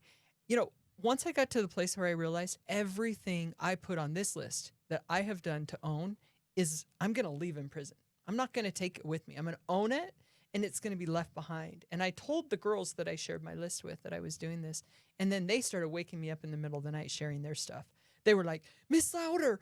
Once I got to the place where I realized everything I put on this list that I have done to own is I'm going to leave in prison. I'm not going to take it with me. I'm going to own it, and it's going to be left behind. And I told the girls that I shared my list with that I was doing this, and then they started waking me up in the middle of the night sharing their stuff. They were like, Miss Louder,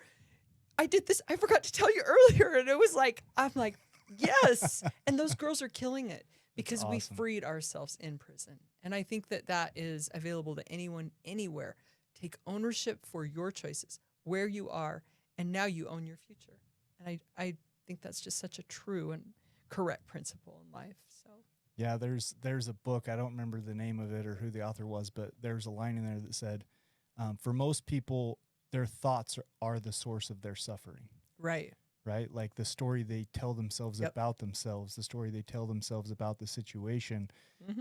I did this. I forgot to tell you earlier. And it was like, I'm like, yes. And those girls are killing it because we freed ourselves in prison. And I think that is available to anyone, anywhere. Take ownership for your choices, where you are, and now you own your future. And I think that's just such a true and correct principle in life. So
yeah, there's a book, I don't remember the name of it or who the author was, but there's a line in there that said, for most people, their thoughts are the source of their suffering.
Right.
Like the story they tell themselves about themselves, the story they tell themselves about the situation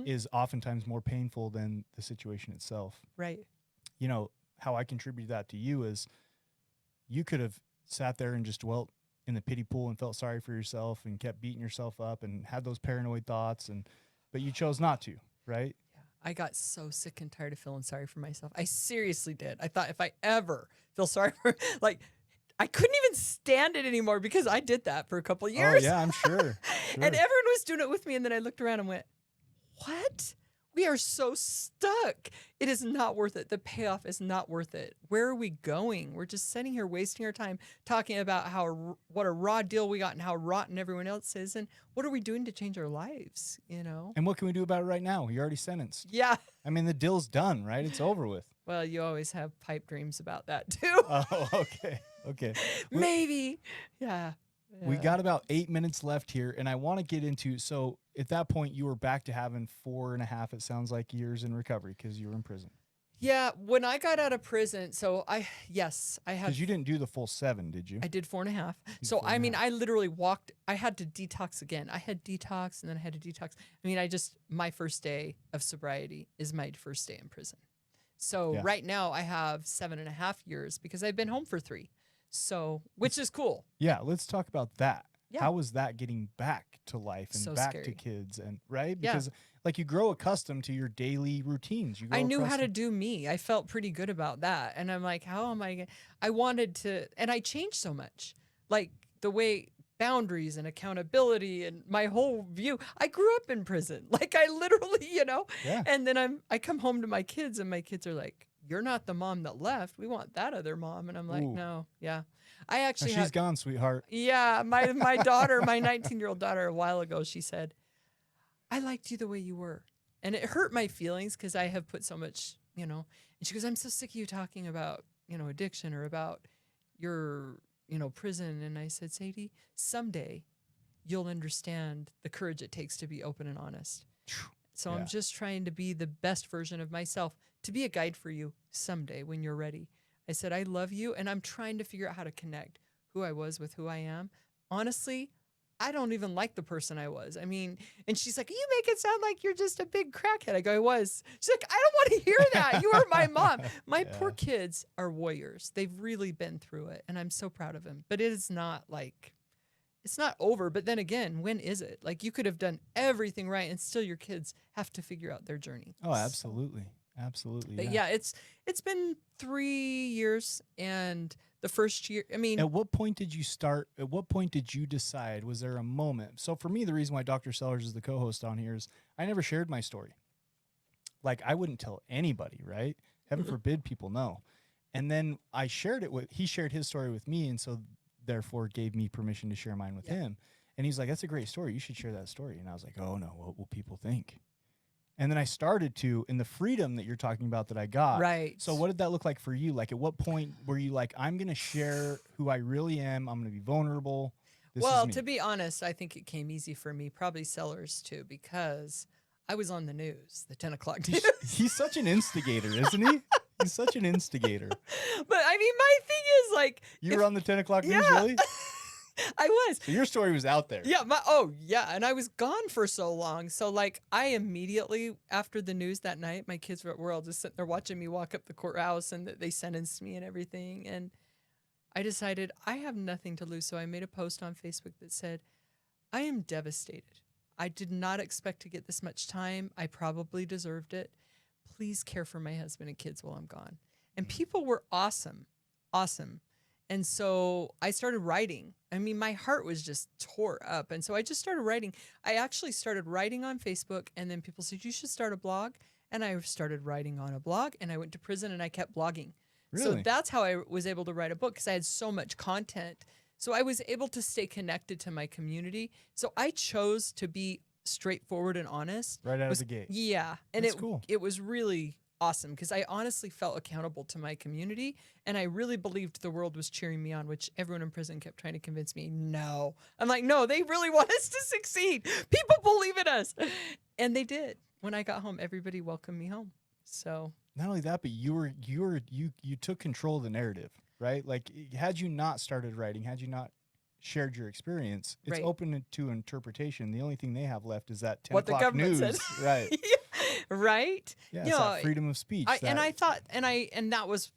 is oftentimes more painful than the situation itself.
Right.
How I contribute that to you is you could have sat there and just dwelt in the pity pool and felt sorry for yourself and kept beating yourself up and had those paranoid thoughts, but you chose not to, right?
Yeah. I got so sick and tired of feeling sorry for myself. I seriously did. I thought if I ever feel sorry for, I couldn't even stand it anymore because I did that for a couple of years.
Oh yeah, I'm sure.
And everyone was doing it with me, and then I looked around and went, what? We are so stuck. It is not worth it. The payoff is not worth it. Where are we going? We're just sitting here wasting our time talking about what a raw deal we got and how rotten everyone else is. And what are we doing to change our lives,
And what can we do about it right now? You're already sentenced.
Yeah.
I mean, the deal's done, right? It's over with.
Well, you always have pipe dreams about that too.
Oh, okay.
Maybe. Yeah.
We got about 8 minutes left here, and I want to get into, so at that point you were back to having 4.5, it sounds like, years in recovery because you were in prison.
Yeah, when I got out of prison, so I had.
Because you didn't do the full 7, did you?
I did 4.5. So, I mean, I literally walked, I had to detox again. I had detox, and then I had to detox. I mean, my first day of sobriety is my first day in prison. So right now I have 7.5 years because I've been home for 3. So, which is cool.
Yeah, let's talk about that.
Yeah.
How was that getting back to life and
So
back
scary.
to kids and right? Because you grow accustomed to your daily routines.
I knew how to do me. I felt pretty good about that. And I'm like, how am I I wanted to, and I changed so much. Like the way boundaries and accountability and my whole view. I grew up in prison. Like I literally,
Yeah.
and then I come home to my kids and my kids are like, you're not the mom that left. We want that other mom. And I'm like,
Ooh.
no, yeah. I actually
She's gone, sweetheart.
yeah, my daughter, my 19-year-old daughter, a while ago, she said, I liked you the way you were. And it hurt my feelings because I have put so much, and she goes, I'm so sick of you talking about, addiction or about your, prison. And I said, Sadie, someday you'll understand the courage it takes to be open and honest. So I'm just trying to be the best version of myself, to be a guide for you someday when you're ready. I said, I love you, and I'm trying to figure out how to connect who I was with who I am. Honestly, I don't even like the person I was. I mean, and she's like, you make it sound like you're just a big crackhead. I go, I was. She's like, I don't want to hear that. You are my mom. My poor kids are warriors. They've really been through it, and I'm so proud of them. But it is not like, it's not over. But then again, when is it? Like, you could have done everything right, and still your kids have to figure out their journey.
Oh, absolutely. Absolutely.
But yeah, it's been 3 years, and the first year, I mean,
At what point did you start? At what point did you decide? Was there a moment? So for me, the reason why Dr. Sellers is the co-host on here is I never shared my story. Like, I wouldn't tell anybody, right? Heaven forbid people know. And then I shared it he shared his story with me, and so therefore gave me permission to share mine with him. And he's like, that's a great story. You should share that story. And I was like, oh no, what will people think? And then I started to, in the freedom that you're talking about that I got.
Right.
So what did that look like for you? Like, at what point were you like, I'm going to share who I really am. I'm going to be vulnerable. This
well,
is me.
to be honest, I think it came easy for me, probably Sellers too, because I was on the news, the 10 o'clock news.
He's such an instigator, isn't he? He's such an instigator.
But I mean, my thing is like,
You were on the 10 o'clock news,
Yeah.
really?
I was.
So your story was out there.
Yeah, and I was gone for so long. So like, I immediately after the news that night, my kids were all just sitting there watching me walk up the courthouse, and they sentenced me and everything. And I decided I have nothing to lose, so I made a post on Facebook that said, "I am devastated. I did not expect to get this much time. I probably deserved it. Please care for my husband and kids while I'm gone." And people were awesome. And so I started writing. I mean, my heart was just tore up. And so I just started writing. I actually started writing on Facebook, and then people said, you should start a blog. And I started writing on a blog, and I went to prison and I kept blogging.
Really?
So that's how I was able to write a book, because I had so much content. So I was able to stay connected to my community. So I chose to be straightforward and honest.
Right out of the gate.
Yeah. And
That's cool.
It was really awesome, because I honestly felt accountable to my community, and I really believed the world was cheering me on, which everyone in prison kept trying to convince me, no. I'm like, no, they really want us to succeed. People believe in us. And they did. When I got home, everybody welcomed me home. So
Not only that, but you took control of the narrative, right? Like, had you not started writing, had you not shared your experience, it's
Right.
open to interpretation. The only thing they have left is that 10
what the
o'clock
government
news.
said.
Right.
Right?
Yeah,
You
it's
know,
that freedom of speech.
And I thought, and that was,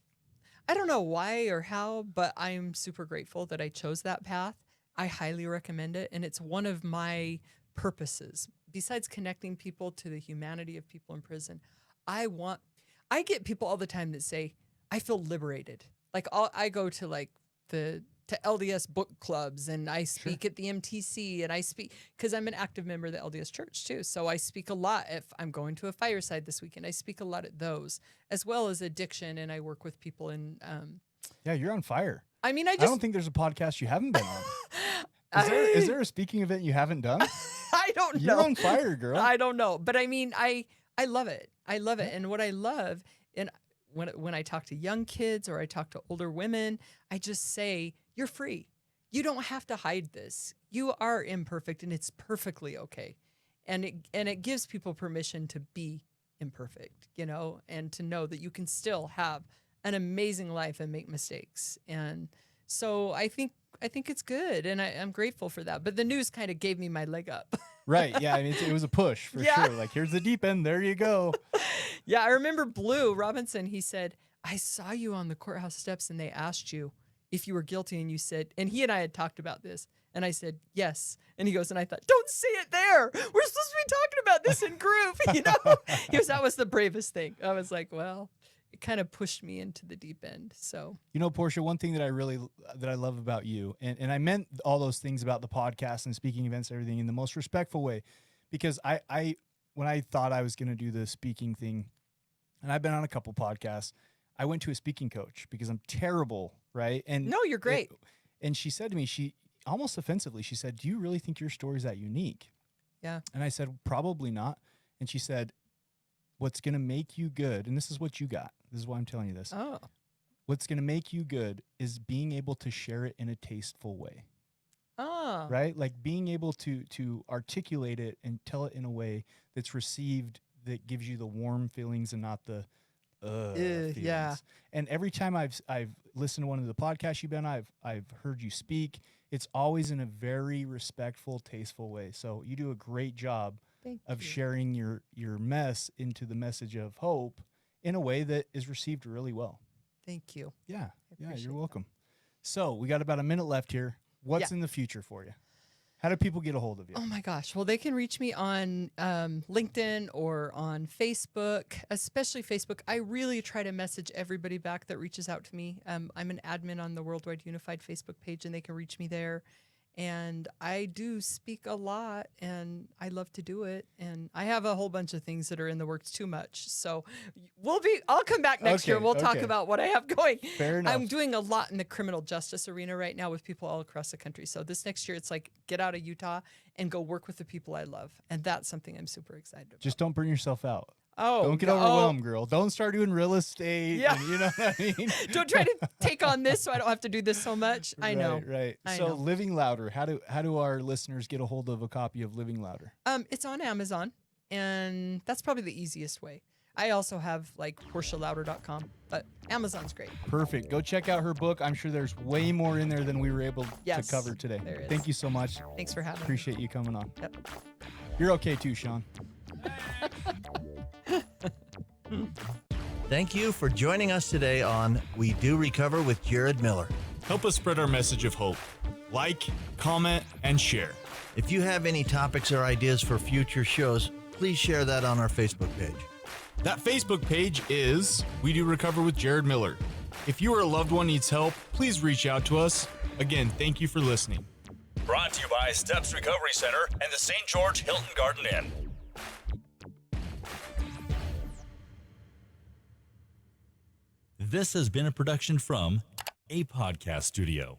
I don't know why or how, but I'm super grateful that I chose that path. I highly recommend it. And it's one of my purposes. Besides connecting people to the humanity of people in prison, I get people all the time that say, I feel liberated. Like I go to like to LDS book clubs, and I speak at the MTC, and I speak because I'm an active member of the LDS Church too. So I speak a lot. If I'm going to a fireside this weekend, I speak a lot at those, as well as addiction, and I work with people in.
Yeah, you're on fire.
I mean,
I don't think there's a podcast you haven't been on. Is there a speaking event you haven't done?
I don't know.
You're on fire, girl.
I don't know, but I mean, I love it. I love it, and what I love, and when I talk to young kids or I talk to older women, I just say, you're free. You don't have to hide this. You are imperfect, and it's perfectly okay. And it gives people permission to be imperfect, and to know that you can still have an amazing life and make mistakes. And so I think it's good, and I'm grateful for that. But the news kind of gave me my leg up.
Right. Yeah. I mean, it was a push for sure. Like, here's the deep end. There you go.
Yeah. I remember Blue Robinson. He said, I saw you on the courthouse steps, and they asked you if you were guilty, and you said, and he and I had talked about this, and I said, yes. And he goes, and I thought, don't say it there. We're supposed to be talking about this in group, He goes, that was the bravest thing. I was like, well, it kind of pushed me into the deep end. So,
Portia, one thing that I love about you, and I meant all those things about the podcast and speaking events and everything in the most respectful way, because when I thought I was going to do the speaking thing, and I've been on a couple podcasts, I went to a speaking coach because I'm terrible, right? And
No, you're great.
and she said to me, she almost offensively, she said, "Do you really think your story's that unique?"
Yeah.
And I said, "Probably not." And she said, "What's going to make you good, and this is what you got. This is why I'm telling you this.
Oh.
What's going to make you good is being able to share it in a tasteful way."
Oh.
Right? Like being able to articulate it and tell it in a way that's received, that gives you the warm feelings and not the feelings.
yeah.
And every time I've listened to one of the podcasts you've been on, I've heard you speak, it's always in a very respectful, tasteful way. So you do a great job
Thank
of
you.
sharing your mess into the message of hope in a way that is received really well.
Thank you.
Yeah. Yeah,
appreciate
you're
that.
welcome. So we got about a minute left here. What's
Yeah.
in the future for you? How do people get a hold of you?
Oh my gosh. Well, they can reach me on LinkedIn or on Facebook, especially Facebook. I really try to message everybody back that reaches out to me. I'm an admin on the Worldwide Unified Facebook page, and they can reach me there. And I do speak a lot, and I love to do it. And I have a whole bunch of things that are in the works too much. So I'll come back next year.
Okay,
We'll talk
okay.
about what I have going.
Fair enough.
I'm doing a lot in the criminal justice arena right now with people all across the country. So this next year, it's like get out of Utah and go work with the people I love. And that's something I'm super excited about.
Just don't burn yourself out.
Oh,
Don't get
no.
overwhelmed, girl. Don't start doing real estate.
Yeah.
And you know what I mean?
Don't try to take on this so I don't have to do this so much. I know.
Right.
I
So
know.
Living Louder, how do our listeners get a hold of a copy of Living Louder?
It's on Amazon, and that's probably the easiest way. I also have like PortiaLouder.com, but Amazon's great.
Perfect. Go check out her book. I'm sure there's way more in there than we were able
Yes,
to cover today.
there is.
Thank you so much.
Thanks for having me.
Appreciate you coming on.
Yep.
You're okay too, Sean.
Thank you for joining us today on We Do Recover with Jared Miller.
Help us spread our message of hope. Like, comment, and share.
If you have any topics or ideas for future shows, please share that on our Facebook page.
That Facebook page is We Do Recover with Jared Miller. If you or a loved one needs help, please reach out to us. Again, thank you for listening.
Brought to you by Steps Recovery Center and the St. George Hilton Garden Inn. This has been a production from a podcast studio.